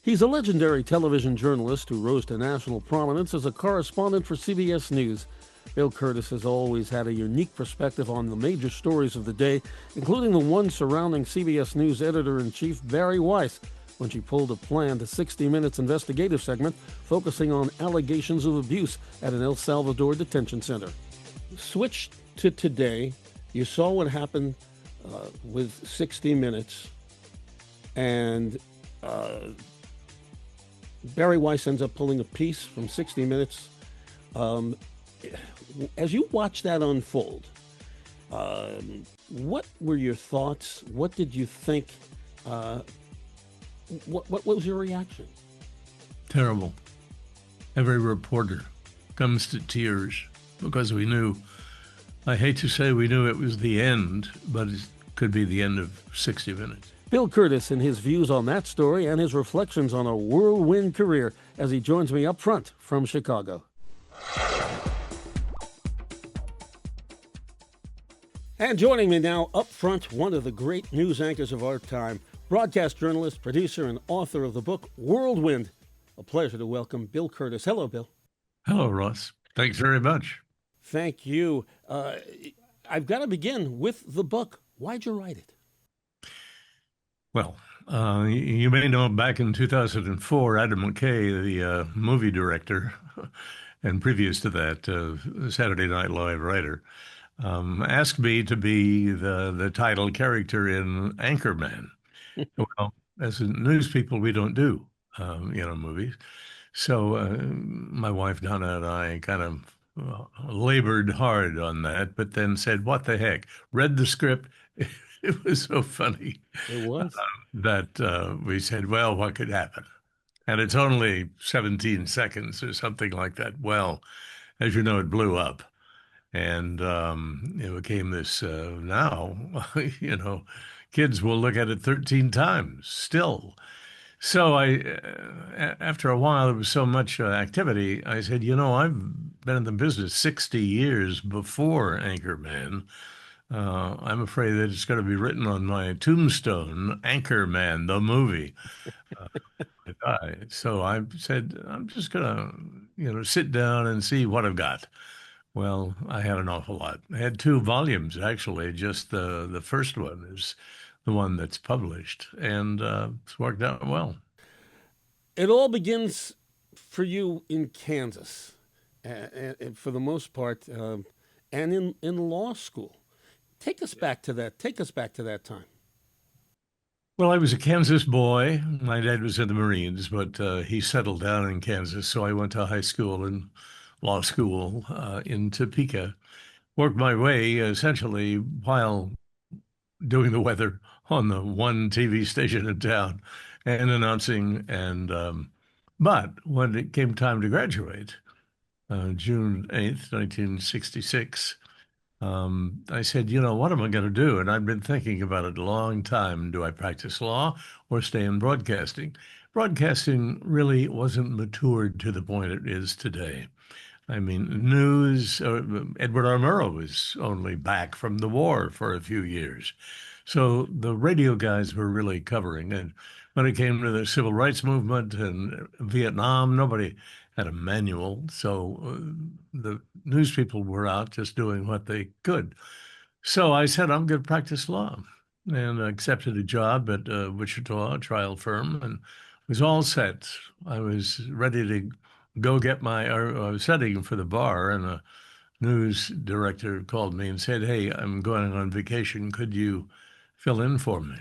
He's a legendary television journalist who rose to national prominence as a correspondent for CBS News. Bill Kurtis has always had a unique perspective on the major stories of the day, including the one surrounding CBS News editor-in-chief Barry Weiss, when she pulled a planned 60 Minutes investigative segment focusing on allegations of abuse at an El Salvador detention center. Switch to today. You saw what happened with 60 Minutes, and Barry Weiss ends up pulling a piece from 60 Minutes. As you watch that unfold, what were your thoughts? What did you think? What was your reaction? Terrible. Every reporter comes to tears because we knew, I hate to say we knew it was the end, but it could be the end of 60 Minutes. Bill Kurtis and his views on that story and his reflections on a whirlwind career as he joins me up front from Chicago. And joining me now up front, one of the great news anchors of our time, broadcast journalist, producer, and author of the book Whirlwind. A pleasure to welcome Bill Kurtis. Hello, Bill. Hello, Ross. Thanks very much. Thank you. I've got to begin with the book. Why'd you write it? Well, you may know back in 2004, Adam McKay, the movie director, and previous to that, Saturday Night Live writer, asked me to be the title character in Anchorman. Well, as news people, we don't do, movies. So my wife, Donna, and I kind of labored hard on that, but then said, what the heck? Read the script. It was so funny. It was. That we said, well, what could happen? And it's only 17 seconds or something like that. Well, as you know, it blew up. And it became this now, kids will look at it 13 times still. So after a while, there was so much activity, I said, I've been in the business 60 years before Anchorman. I'm afraid that it's going to be written on my tombstone, Anchorman, the movie. So I said, I'm just going to, sit down and see what I've got. Well, I had an awful lot. I had 2 volumes, actually. Just the first one is the one that's published, and it's worked out well. It all begins for you in Kansas, and for the most part, and in law school. Take us back to that. Take us back to that time. Well, I was a Kansas boy. My dad was in the Marines, but he settled down in Kansas, so I went to high school and law school in Topeka. Worked my way essentially while doing the weather on the one TV station in town and announcing. And but when it came time to graduate, June 8th, 1966, I said, what am I going to do? And I'd been thinking about it a long time. Do I practice law or stay in broadcasting? Broadcasting really wasn't matured to the point it is today. I mean, news, Edward R. Murrow was only back from the war for a few years. So the radio guys were really covering it. When it came to the civil rights movement and Vietnam, nobody had a manual. So the news people were out just doing what they could. So I said, I'm going to practice law, and I accepted a job at Wichita, a trial firm, and was all set. I was ready to go get I was studying for the bar, and a news director called me and said, hey, I'm going on vacation. Could you fill in for me?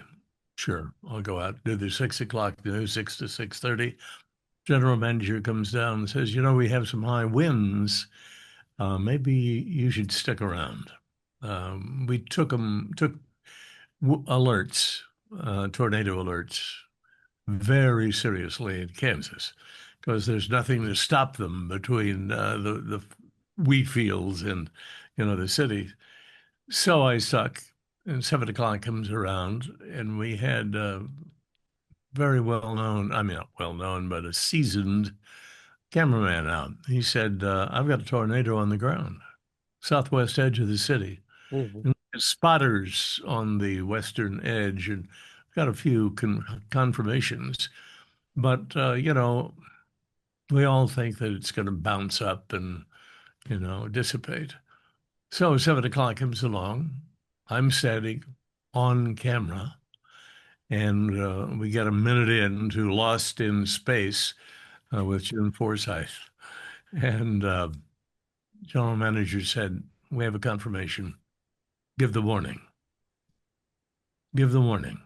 Sure, I'll go out, do the 6 o'clock news, 6 to 6:30. General manager comes down and says, we have some high winds. Maybe you should stick around. We took alerts, tornado alerts, very seriously in Kansas, because there's nothing to stop them between the wheat fields and, the city. So I stuck, and 7 o'clock comes around, and we had very well-known, not well-known, but a seasoned cameraman out. He said, I've got a tornado on the ground, southwest edge of the city. Mm-hmm. Spotters on the western edge, and got a few confirmations. But, we all think that it's going to bounce up and, dissipate. So 7 o'clock comes along. I'm standing on camera, and we get a minute into Lost in Space with Jim Forsyth. And general manager said, "We have a confirmation. Give the warning. Give the warning."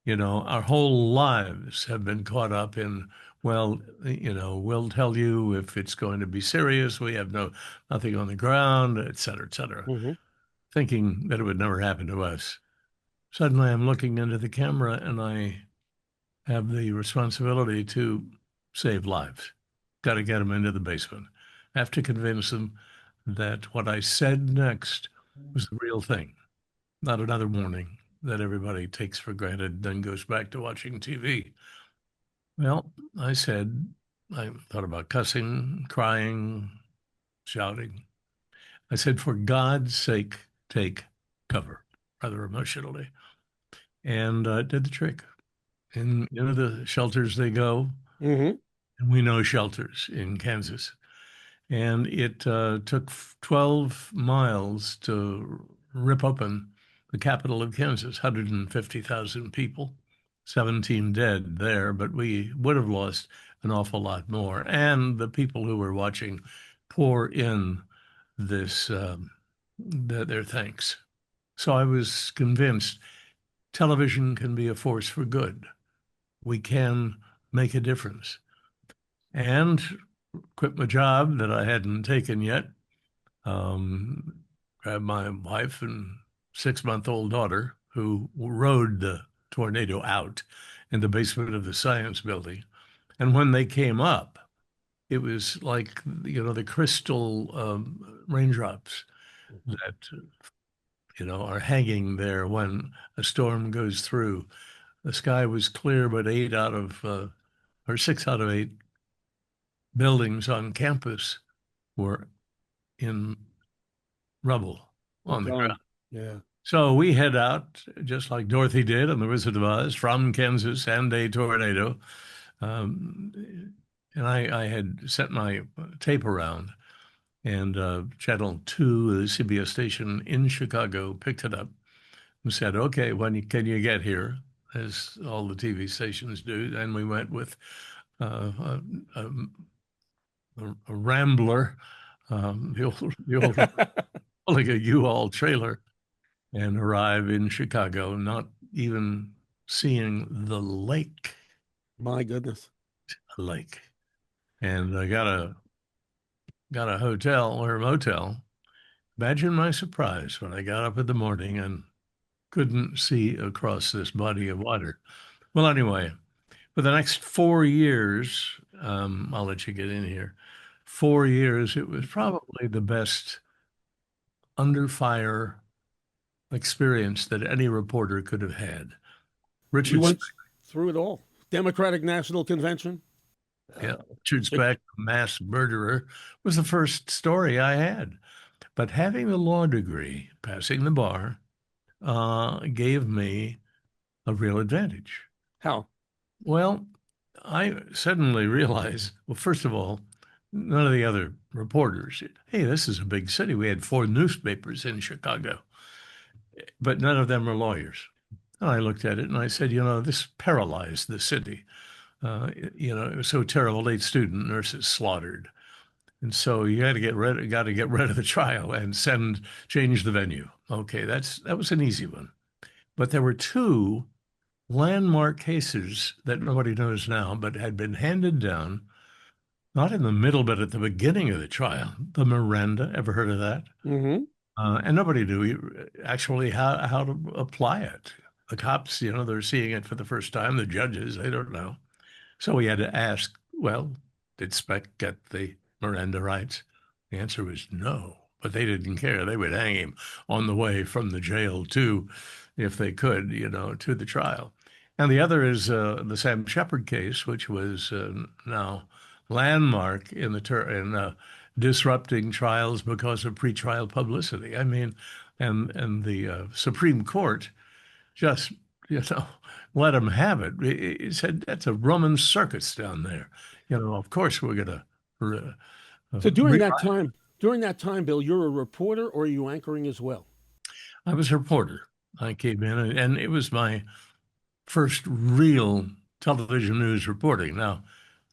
Our whole lives have been caught up in, well, we'll tell you if it's going to be serious. We have nothing on the ground, et cetera, Hmm. thinking that it would never happen to us. Suddenly I'm looking into the camera and I have the responsibility to save lives. Got to get them into the basement. Have to convince them that what I said next was the real thing, not another warning that everybody takes for granted, then goes back to watching TV. Well, I thought about cussing, crying, shouting. I said, for God's sake, take cover, rather emotionally, and did the trick. And the shelters they go, Hmm. and we know shelters in Kansas. And it took 12 miles to rip open the capital of Kansas, 150,000 people, 17 dead there, but we would have lost an awful lot more. And the people who were watching pour in this their thanks. So I was convinced television can be a force for good. We can make a difference. And quit my job that I hadn't taken yet, um, grabbed my wife and 6-month-old daughter, who rode the tornado out in the basement of the science building. And when they came up, it was like, the crystal raindrops that, are hanging there when a storm goes through. The sky was clear, but or 6 out of 8 buildings on campus were in rubble Oh, on the ground. God. Yeah. So we head out, just like Dorothy did on The Wizard of Oz, from Kansas and a tornado. Um, and I had sent my tape around, and Channel 2, the CBS station in Chicago, picked it up and said, "Okay, can you get here?" As all the TV stations do. And we went with uh, a, a, a Rambler, the old like a U-Haul trailer, and arrive in Chicago, not even seeing the My goodness. lake. And I got a hotel or a motel. Imagine my surprise when I got up in the morning and couldn't see across this body of water. Well, anyway, for the next 4 years, I'll let you get in here. 4 years, it was probably the best under fire experience that any reporter could have had. You Richard, went through it all. Democratic National Convention. yeah, Uh, Richard it, Speck, mass murderer, was the first story I had. But having the law degree, passing the bar, gave me a real advantage. how? Well, I suddenly realized, well, first of all, none of the other reporters, hey, this is a big city. We had 4 newspapers in Chicago, but none of them were lawyers. And I looked at it and I said, this paralyzed the city. It was so terrible. 8 student nurses slaughtered. And so you got to get rid of the trial and change the venue. Okay, that was an easy one. But there were two landmark cases that nobody knows now, but had been handed down, not in the middle, but at the beginning of the trial. The Miranda, ever heard of that? Hmm. And nobody knew actually how to apply it. The cops, they're seeing it for the first time. The judges, they don't know. So we had to ask, well, did Speck get the Miranda rights? The answer was no, but they didn't care. They would hang him on the way from the jail to, if they could, to the trial. And the other is the Sam Shepard case, which was now landmark in disrupting trials because of pretrial publicity. I mean, and the Supreme Court just you know, let them have it. He said, that's a Roman circus down there. Of course we're going to So rewrite. during that time, Bill, you're a reporter or are you anchoring as well? I was a reporter. I came in, and it was my first real television news reporting. Now,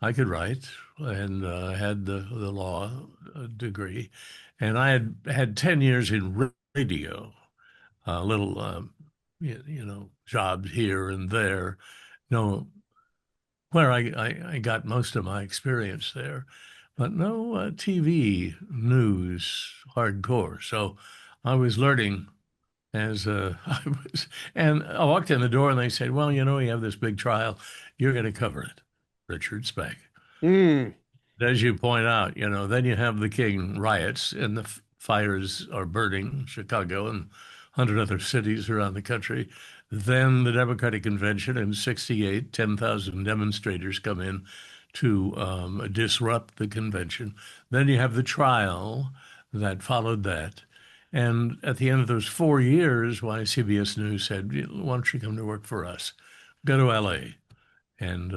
I could write and had the law degree, and I had had 10 years in radio, little, jobs here and there. No, where I got most of my experience there, but no TV news hardcore. So I was learning as I was, and I walked in the door and they said, "Well, you have this big trial. You're going to cover it." Richard Speck. Mm. As you point out, then you have the King riots and the fires are burning Chicago and 100 other cities around the country. Then the Democratic Convention in 68, 10,000 demonstrators come in to disrupt the convention. Then you have the trial that followed that. And at the end of those 4 years, why CBS News said, why don't you come to work for us? Go to LA and,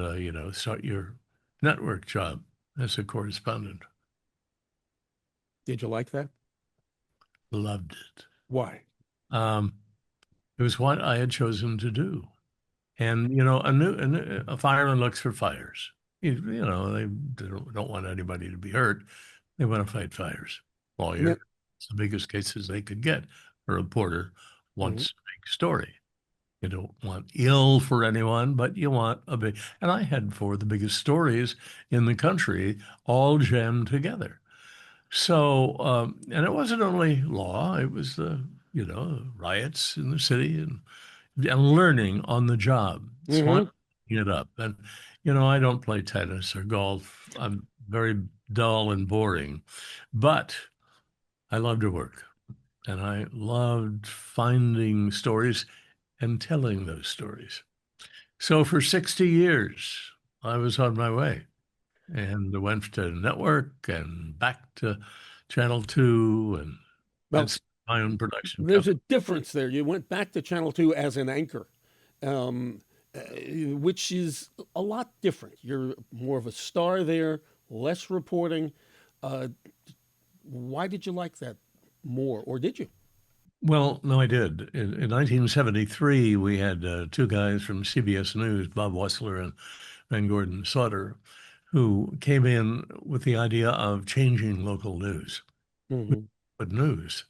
start your network job as a correspondent. Did you like that? Loved it. Why? Um, it was what I had chosen to do. And, a fireman looks for fires. They don't want anybody to be hurt. They want to fight fires. And then, Lawyer, it's the biggest cases they could get. A reporter mhm. wants a big story. You don't want ill for anyone, but you want a big. And I had four of the biggest stories in the country all jammed together. So, and it wasn't only law, it was the, riots in the city and learning on the job. It's fun Mhm. picking it up. And, I don't play tennis or golf. I'm very dull and boring, but I love to work and I loved finding stories and telling those stories. So for 60 years, I was on my way and went to network and back to Channel 2 and Well, had my own production there's company. a difference there. You went back to Channel 2 as an anchor, um, which is a lot different. You're more of a star there, less reporting. Uh, why did you like that more, or did you? Well, no, I did. In 1973, we had two guys from CBS News, Bob Wessler and Van Gordon Sauter, who came in with the idea of changing local news. We Hmm. put news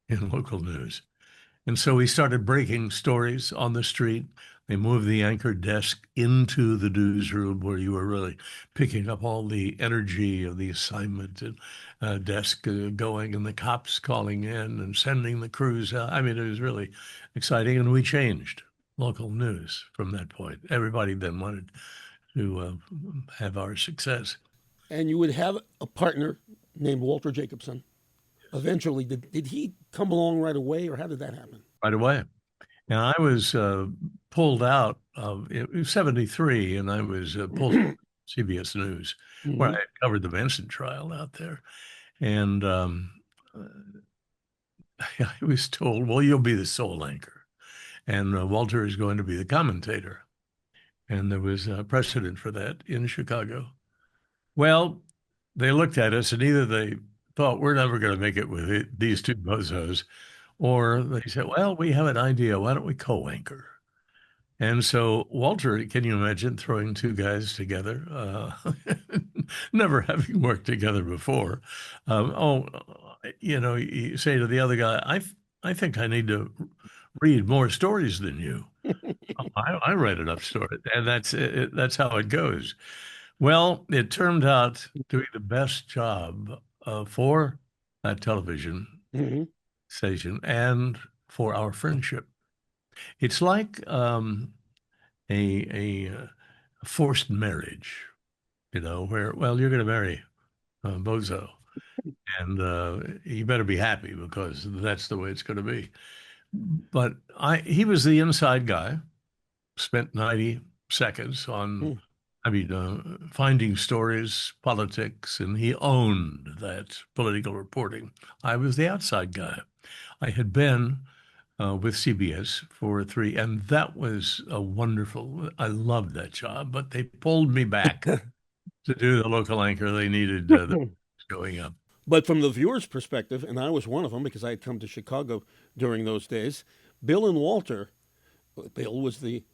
in local news. And so we started breaking stories on the street. They moved the anchor desk into the newsroom where you were really picking up all the energy of the assignment and desk going and the cops calling in and sending the crews out. I mean, it was really exciting. And we changed local news from that point. Everybody then wanted to have our success And you would have a partner named Walter Jacobson. Eventually, did he come along right away, or how did that happen? right away. And I was pulled out of it was 73, and I was pulled out of CBS News, where I Hmm. had covered the Benson trial out there. And I was told, well, you'll be the sole anchor, and Walter is going to be the commentator. And there was a precedent for that in Chicago. Well, they looked at us, and either they thought we're never going to make it with these two bozos, or they said, well, we have an idea. Why don't we co-anchor? And so, Walter, can you imagine throwing two guys together, never having worked together before? You say to the other guy, I think I need to read more stories than you. "Oh, I read enough stories, and that's it, that's how it goes. Well, it turned out to be the best job for that television Hmm. station and for our friendship. It's like a forced marriage, where, well, you're going to marry Bozo, and you better be happy because that's the way it's going to be. But he was the inside guy, spent 90 seconds on, I mean, finding stories, politics, and he owned that political reporting. I was the outside guy. I had been with CBS for three, and that was a wonderful. I loved that job, but they pulled me back to do the local anchor. They needed the going up. But from the viewer's perspective, and I was one of them because I had come to Chicago during those days, Bill and Walter, Bill was the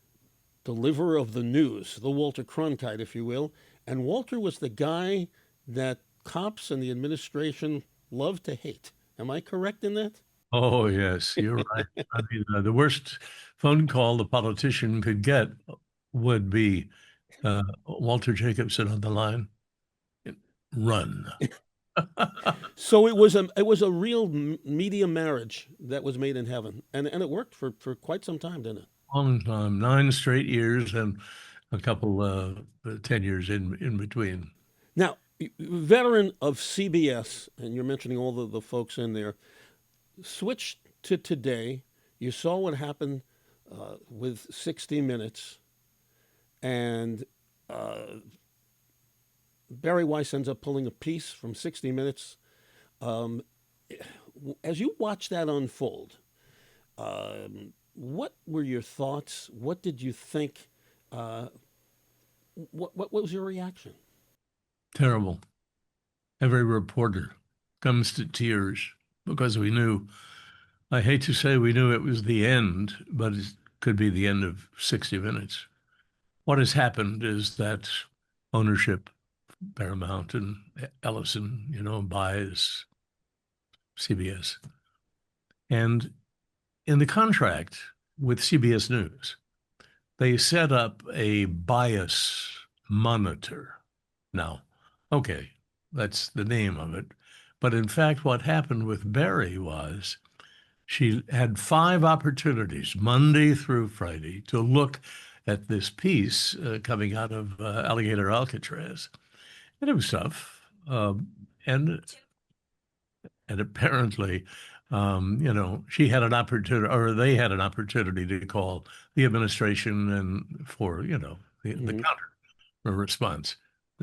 deliverer of the news, the Walter Cronkite, if you will, and Walter was the guy that cops and the administration loved to hate. Am I correct in that? Oh yes, you're right. I mean, the worst phone call the politician could get would be Walter Jacobson on the line. Run. So it was a real media marriage that was made in heaven, and it worked for quite some time, didn't it? Long time, 9 straight years, and a couple 10 years in between. Now, veteran of CBS, and you're mentioning all the folks in there. Switch to today. You saw what happened with 60 Minutes, and uh, Barry Weiss ends up pulling a piece from 60 Minutes. Um, as you watch that unfold, what were your thoughts? What did you think? Uh, what was your reaction? Terrible. Every reporter comes to tears because we knew, I hate to say we knew it was the end, but it could be the end of 60 Minutes. What has happened is that ownership, Paramount and Ellison, buys CBS. And in the contract with CBS News, they set up a bias monitor. Now, okay, that's the name of it. But in fact, what happened with Barry was she had 5 opportunities, Monday through Friday, to look at this piece coming out of Alligator Alcatraz. And it was tough. And and apparently, she had an opportunity, or they had an opportunity to call the administration and for, the Hmm. counter response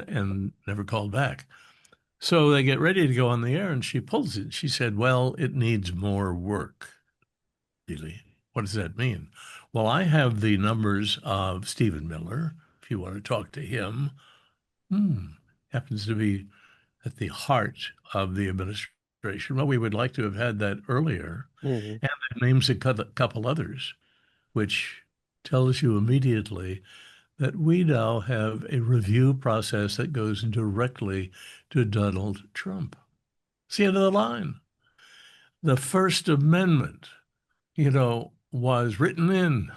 and never called back. So they get ready to go on the air and she pulls it. She said, well, it needs more work. Really? What does that mean? Well, I have the numbers of Stephen Miller, if you want to talk to him. Hmm. Happens to be at the heart of the administration. Well, we would like to have had that earlier. Hmm. And it names a couple others, which tells you immediately that we now have a review process that goes directly to Donald Trump. It's the end of the line. The First Amendment, was written in.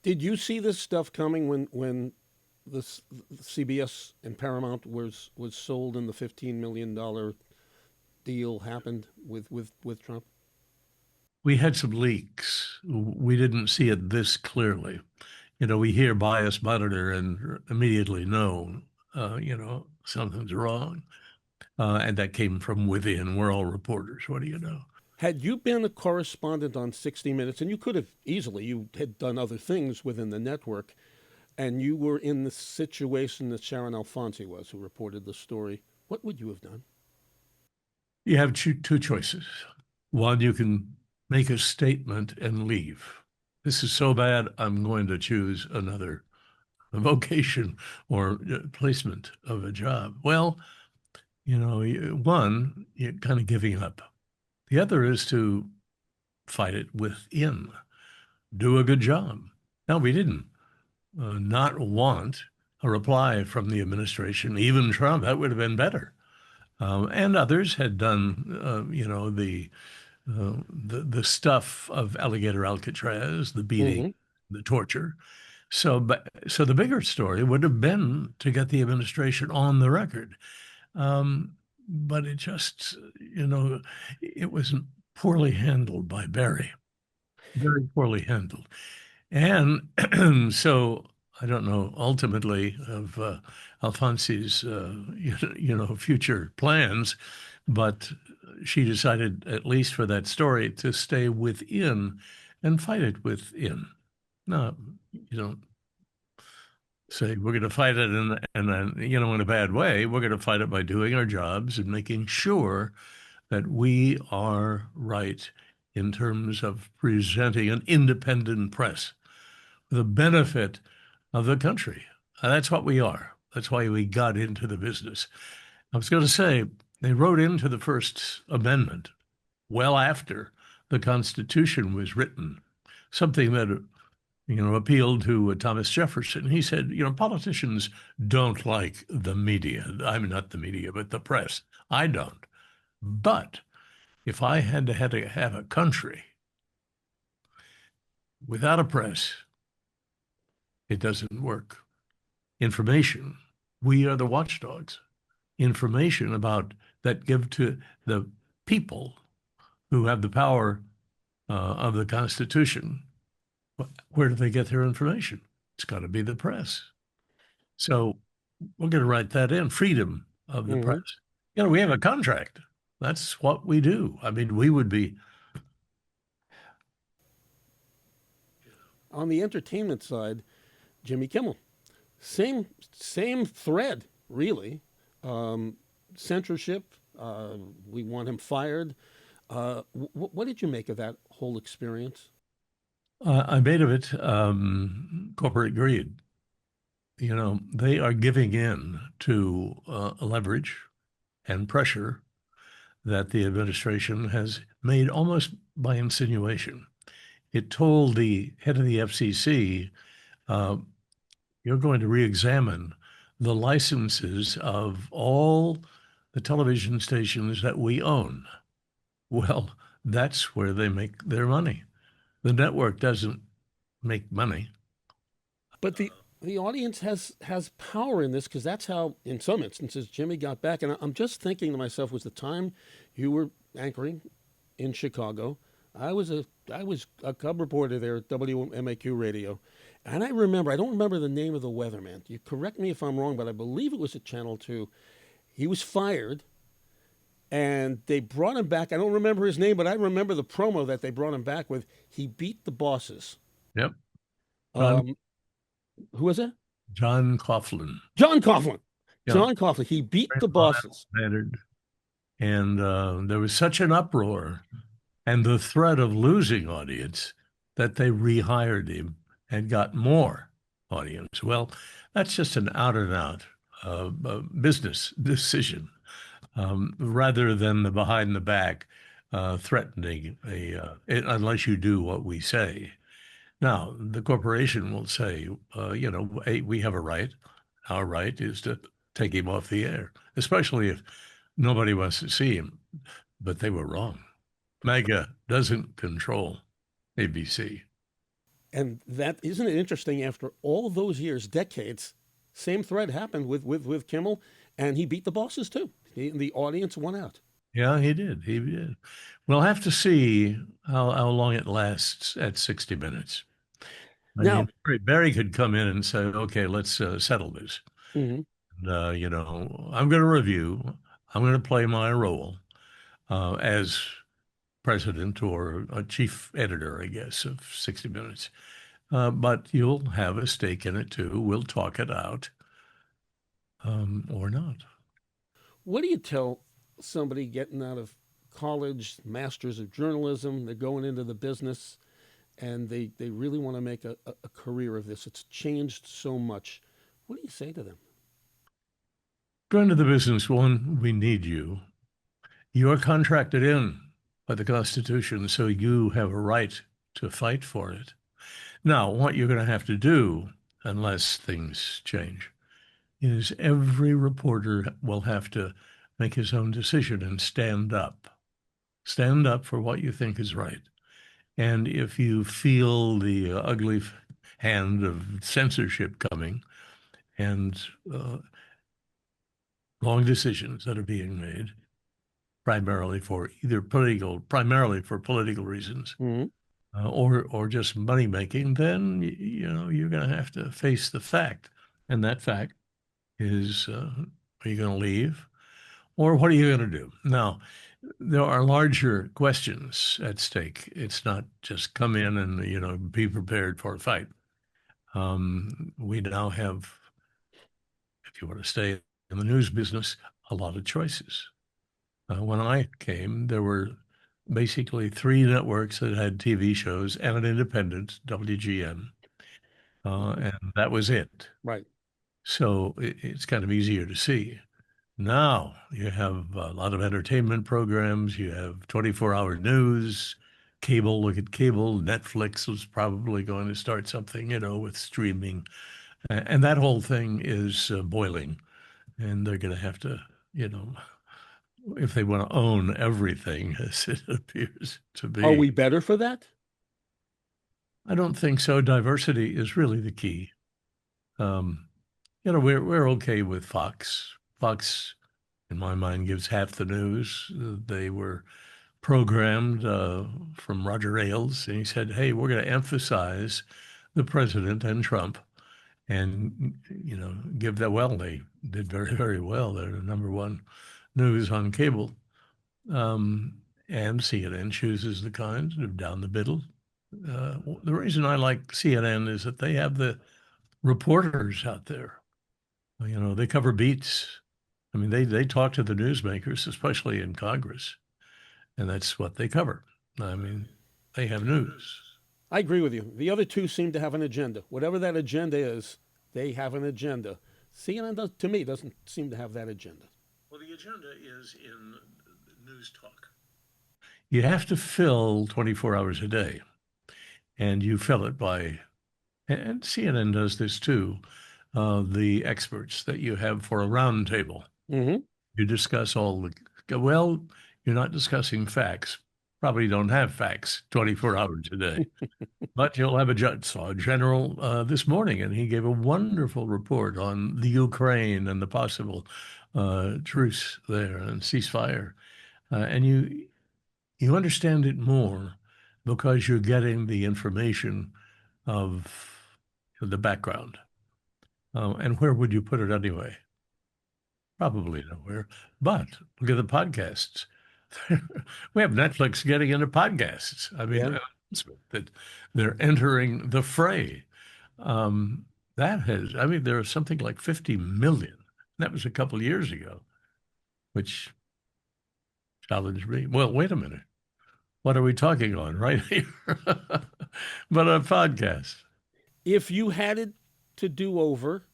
Did you see this stuff coming when this CBS and Paramount was sold and the $15 million deal happened with Trump? We had some leaks. We didn't see it this clearly. We hear bias monitor and immediately know, something's wrong. And that came from within. We're all reporters. What do you know? Had you been a correspondent on 60 Minutes, and you could have easily, you had done other things within the network, and you were in the situation that Sharon Alfonsi was, who reported the story, what would you have done? You have two choices. One, you can make a statement and leave. This is so bad, I'm going to choose another vocation or placement of a job. Well, one, you're kind of giving up. The other is to fight it within, do a good job. Now, we didn't not want a reply from the administration, even Trump. That would have been better. And others had done, the stuff of Alligator Alcatraz, the beating, Hmm. the torture. So the bigger story would have been to get the administration on the record. But it just, it was poorly handled by Barry, very poorly handled. And so I don't know ultimately of Alfonsi's, future plans, but she decided, at least for that story, to stay within and fight it within. No, you don't say we're going to fight it in a bad way. We're going to fight it by doing our jobs and making sure that we are right in terms of presenting an independent press for the benefit of the country. And that's what we are. That's why we got into the business. I was going to say, they wrote into the First Amendment well after the Constitution was written, something that appealed to Thomas Jefferson. He said, politicians don't like the media. I'm not the media, but the press. I don't. But if I had to have a country without a press, it doesn't work. Information, we are the watchdogs. Information about that give to the people who have the power of the Constitution. Where do they get their information? It's got to be the press. So we're going to write that in, freedom of the press. Mhm. We have a contract. That's what we do. I mean, we would be. On the entertainment side, Jimmy Kimmel, same thread, really. Um, Censorship. We want him fired. What did you make of that whole experience? I made of it corporate greed. They are giving in to leverage and pressure that the administration has made almost by insinuation. It told the head of the FCC, uh, you're going to re-examine the licenses of all the television stations that we own. Well, that's where they make their money. The network doesn't make money. But the audience has power in this because that's how, in some instances, Jimmy got back. And I'm just thinking to myself, was the time you were anchoring in Chicago? I was a cub reporter there at WMAQ Radio, and I remember, I don't remember the name of the weatherman. You correct me if I'm wrong, but I believe it was at Channel Two. He was fired, and they brought him back. I don't remember his name, but I remember the promo that they brought him back with. He beat the bosses. Yep. John Um, who was that? John Coughlin. John Coughlin. Yeah. John Coughlin. He beat Very the high bosses. standard. And there was such an uproar and the threat of losing audience that they rehired him and got more audience. Well, that's just an out and out business decision rather than the behind the back threatening unless you do what we say. Now, the corporation will say, hey, we have a right. Our right is to take him off the air, especially if nobody wants to see him. But they were wrong. MAGA doesn't control ABC. And that isn't it interesting? After all those years, decades, same thread happened with Kimmel, and he beat the bosses too. The audience won out. Yeah, he did. He did. We'll have to see how long it lasts at 60 Minutes. I Now, mean, Barry could come in and say, okay, let's settle this. mhm. And, I'm going to review. I'm going to play my role as president or a chief editor, I guess, of 60 Minutes. But you'll have a stake in it too. We'll talk it out or not. What do you tell somebody getting out of college, masters of journalism, they're going into the business, and they really want to make a career of this? It's changed so much. What do you say to them? Go into the business, one, we need you. You are contracted in by the Constitution, so you have a right to fight for it. Now, what you're going to have to do, unless things change, is every reporter will have to make his own decision and stand up. Stand up for what you think is right. And if you feel the ugly hand of censorship coming and wrong decisions that are being made, primarily for political reasons, Mhm. or just money making, then you're going to have to face the fact, and that fact is, are you going to leave, or what are you going to do? Now, there are larger questions at stake. It's not just come in and be prepared for a fight. We now have, if you want to stay in the news business, a lot of choices. When I came, there were basically three networks that had TV shows and an independent, WGN, and that was it. Right. So it's kind of easier to see. Now you have a lot of entertainment programs, you have 24-hour news, cable, look at cable. Netflix was probably going to start something, with streaming. And that whole thing is boiling. And they're going to have to, you know, if they want to own everything, as it appears to Are be. we better for that? I don't think so. Diversity is really the key. Um, we're okay with Fox. Fox, in my mind, gives half the news. They were programmed from Roger Ailes, and he said, "Hey, we're going to emphasize the president and Trump, and give that." Well, they did very, very well. They're the number one news on cable, um, and CNN chooses the kind of down the middle. The reason I like CNN is that they have the reporters out there. They cover beats. I mean, they talk to the newsmakers, especially in Congress, and that's what they cover. I mean, they have news. I agree with you. The other two seem to have an agenda. Whatever that agenda is, they have an agenda. CNN does, to me, doesn't seem to have that agenda. Well, the agenda is in news talk. You have to fill 24 hours a day, and you fill it by, and CNN does this too, the experts that you have for a roundtable. Mm-hmm. You discuss well, you're not discussing facts. Probably don't have facts 24 hours a day. But you'll have a judge. Saw a general this morning, and he gave a wonderful report on the Ukraine and the possible truce there and ceasefire. And you understand it more because you're getting the information of the background. And where would you put it anyway? Probably nowhere. But look at the podcasts. We have Netflix getting into podcasts. I mean, Yeah. that they're entering the fray. That has, I mean, there are something like 50 million. That was a couple of years ago, which challenged me. Well, wait a minute. What are we talking on right here? But a podcast. If you had it to do over,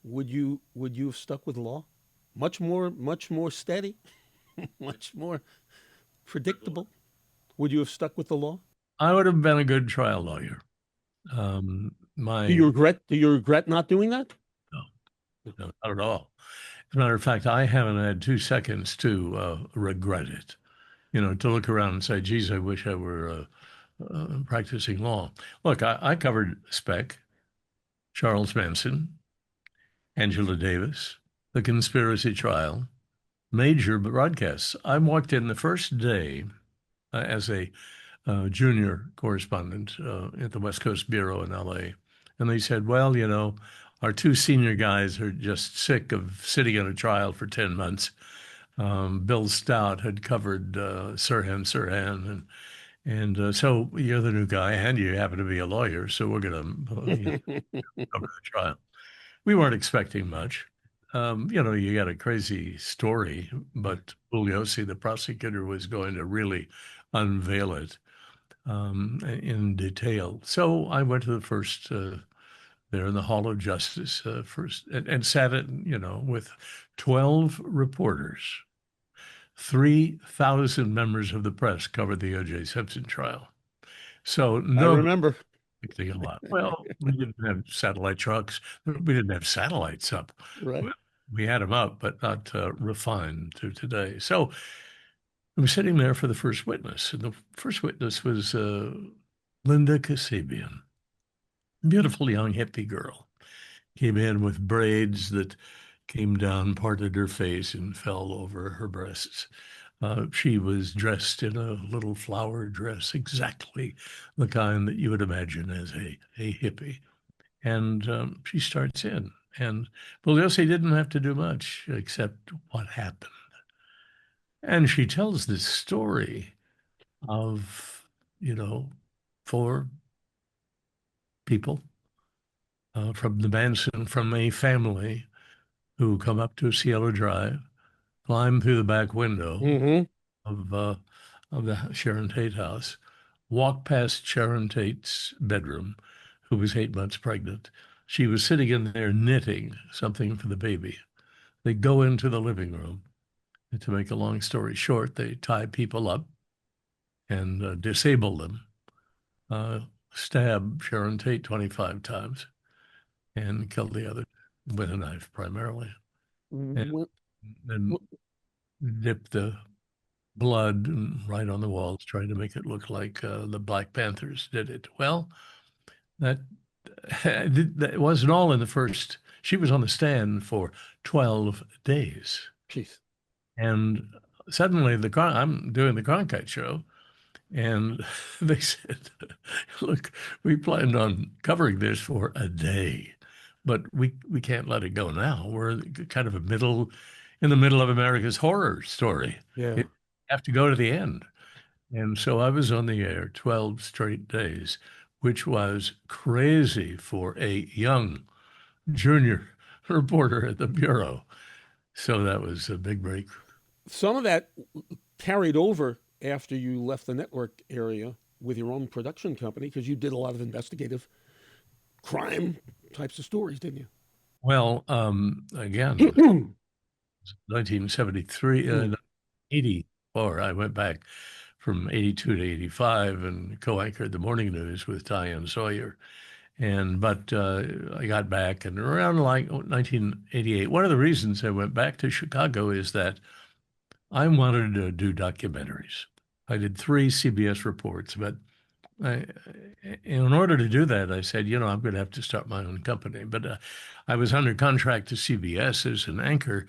would you have stuck with law? Much more steady, much more predictable. Would you have stuck with the law? I would have been a good trial lawyer. Do you regret not doing that? No, no, not at all. As a matter of fact, I haven't had 2 seconds to regret it. To look around and say, geez, I wish I were practicing law. Look, I covered Speck, Charles Manson, Angela Davis, the conspiracy trial, major broadcasts. I walked in the first day as a junior correspondent at the West Coast Bureau in LA. And they said, well, our two senior guys are just sick of sitting in a trial for 10 months. Bill Stout had covered Sirhan, and so you're the new guy, and you happen to be a lawyer, so we're going to cover the trial. We weren't expecting much. You got a crazy story, but Bugliosi, the prosecutor, was going to really unveil it in detail. So I went to the first there in the Hall of Justice first and sat with 12 reporters. 3,000 members of the press covered the O.J. Simpson trial. So I nobody remember. expecting a lot. Well, we didn't have satellite trucks. We didn't have satellites up. Right. We had them up, but not refined to today. So I'm sitting there for the first witness, and the first witness was Linda Kasabian, beautiful young hippie girl. Came in with braids that came down, parted her face, and fell over her breasts. She was dressed in a little flower dress, exactly the kind that you would imagine as a hippie. And she starts in. And Bugliosi didn't have to do much except what happened. And she tells this story of, 4 people from the Manson, from a family who come up to Cielo Drive, climb through the back window Mm-hmm. of of the Sharon Tate house, walk past Sharon Tate's bedroom, who was 8 months pregnant. She was sitting in there knitting something for the baby. They go into the living room. And to make a long story short, they tie people up and disable them, uh, stab Sharon Tate 25 times, and kill the other with a knife primarily, and When, then dip the blood right on the walls, trying to make it look like the Black Panthers did it. Well, that that wasn't all in the first. She was on the stand for 12 days. Jeez. And suddenly I'm doing the Cronkite show, and they said, look, we planned on covering this for a day, but we can't let it go now. We're kind of in the middle of America's horror story. Yeah. It have to go to the end. And so I was on the air 12 straight days, which was crazy for a young junior reporter at the Bureau. So that was a big break. Some of that carried over after you left the network area with your own production company because you did a lot of investigative crime types of stories, didn't Well, again, you? 1973, Mm. 84, I went back from 82 to 85 and co-anchored the morning news with Diane Sawyer. But I got back, and around like 1988, one of the reasons I went back to Chicago is that I wanted to do documentaries. I did 3 CBS reports, but I, in order to do that, I said, I'm going to have to start my own company. But I was under contract to CBS as an anchor.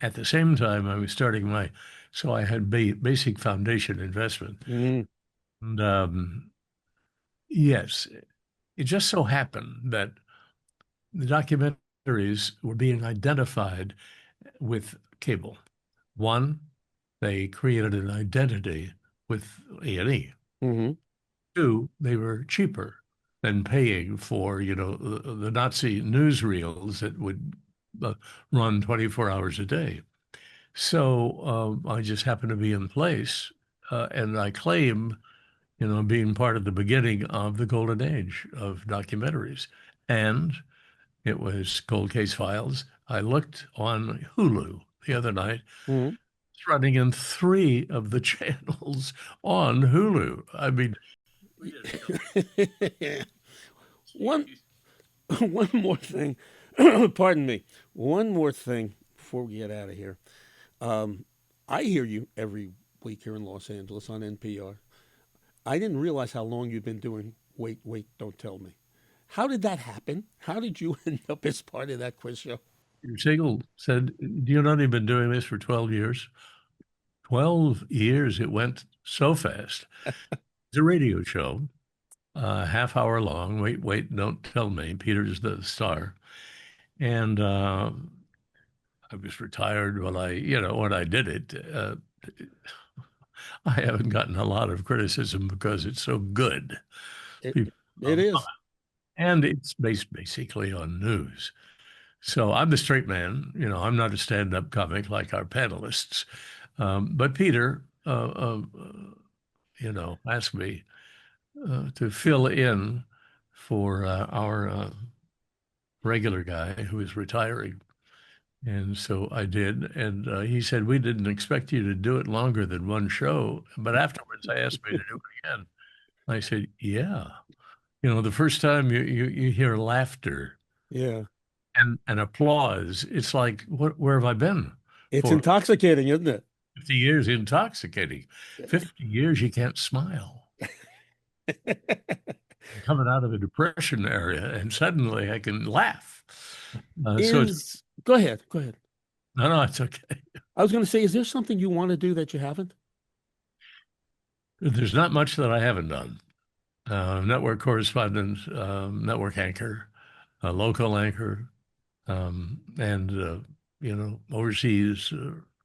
At the same time, I was starting so I had basic foundation investment. Mm. And yes, it just so happened that the documentaries were being identified with cable. One, they created an identity with A&E. Hmm. Two, they were cheaper than paying for, the Nazi newsreels that would uh, run 24 hours a day. So I just happened to be in place, and I claim, being part of the beginning of the golden age of documentaries. And it was Cold Case Files. I looked on Hulu the other night. Hmm. It's running in 3 of the channels on Hulu. I mean, one one more thing. Pardon me. One more thing before we get out of here. Um, I hear you every week here in Los Angeles on NPR. I didn't realize how long you've been doing Wait, Wait, Don't Tell Me. How did that happen? How did you end up as part of that quiz show? Siegel said, "You know, you've been doing this for 12 years." 12 years, it went so fast. It's a radio show, half hour long. Wait, wait, don't tell me. Peter's the star. And I was retired when I did it. I haven't gotten a lot of criticism because it's so good. It People, it is. and it's based basically on news. So I'm the straight man. I'm not a stand-up comic like our panelists. But Peter, asked me to fill in for our regular guy who is retiring. And so I did. And he said, we didn't expect you to do it longer than one show. But afterwards, I asked me to do it again. I said, yeah. The first time you hear laughter Yeah. and applause, it's like, where have I been It's for intoxicating, isn't it? 50 years? Intoxicating. 50 years, you can't smile. Coming out of a depression area, and suddenly I can laugh. Go ahead. Go ahead. No, it's okay. I was going to say, is there something you want to do that you haven't? There's not much that I haven't done. Network correspondent, network anchor, local anchor, and overseas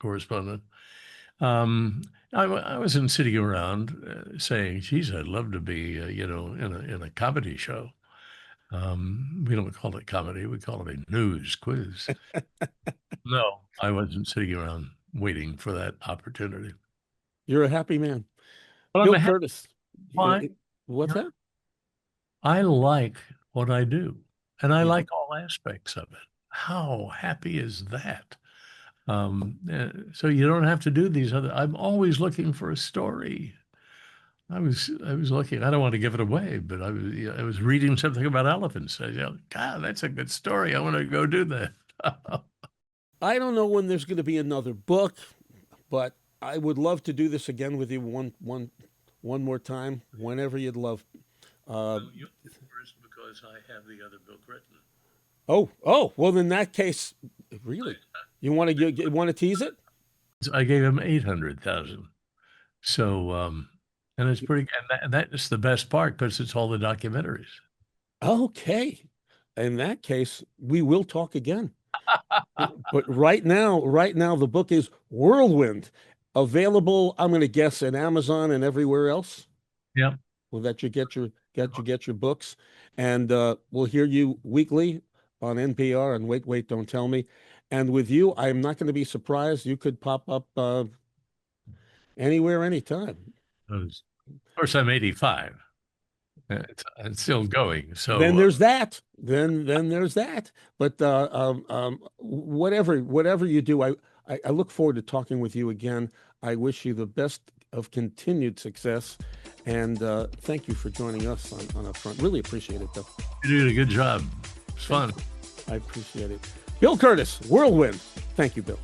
correspondent. Um, I wasn't sitting around saying, "Geez, I'd love to be, in a comedy show." We don't call it comedy; we call it a news quiz. No, I wasn't sitting around waiting for that opportunity. You're a happy man. But I'm Bill a happy Kurtis. guy. What's that? I like what I do, and I Yeah. like all aspects of it. How happy is that? So you don't have to do these other. I'm always looking for a story. I was looking. I don't want to give it away, but I was reading something about elephants. God, that's a good story. I want to go do that. I don't know when there's going to be another book, but I would love to do this again with you one more time, whenever you'd love. Uh, Well, you'll be first because I have the other book written. oh, well, in that case, really, you want to tease it? I gave him 800,000. So, and it's pretty, and that is the best part because it's all the documentaries. Okay. In that case, we will talk again. But right now, the book is Whirlwind, available, I'm going to guess, in Amazon and everywhere else. Yeah. Well, that you get your books, and we'll hear you weekly on NPR and Wait, Wait, Don't Tell Me. And with you, I'm not going to be surprised. You could pop up anywhere, anytime. Of course, I'm 85. It's still going. Then So, there's that. Then there's that. But whatever you do, I look forward to talking with you again. I wish you the best of continued success, and thank you for joining us on Upfront. Really appreciate it, though. you did a good job. It's Thank fun. you. I appreciate it. Bill Kurtis, Whirlwind. Thank you, Bill.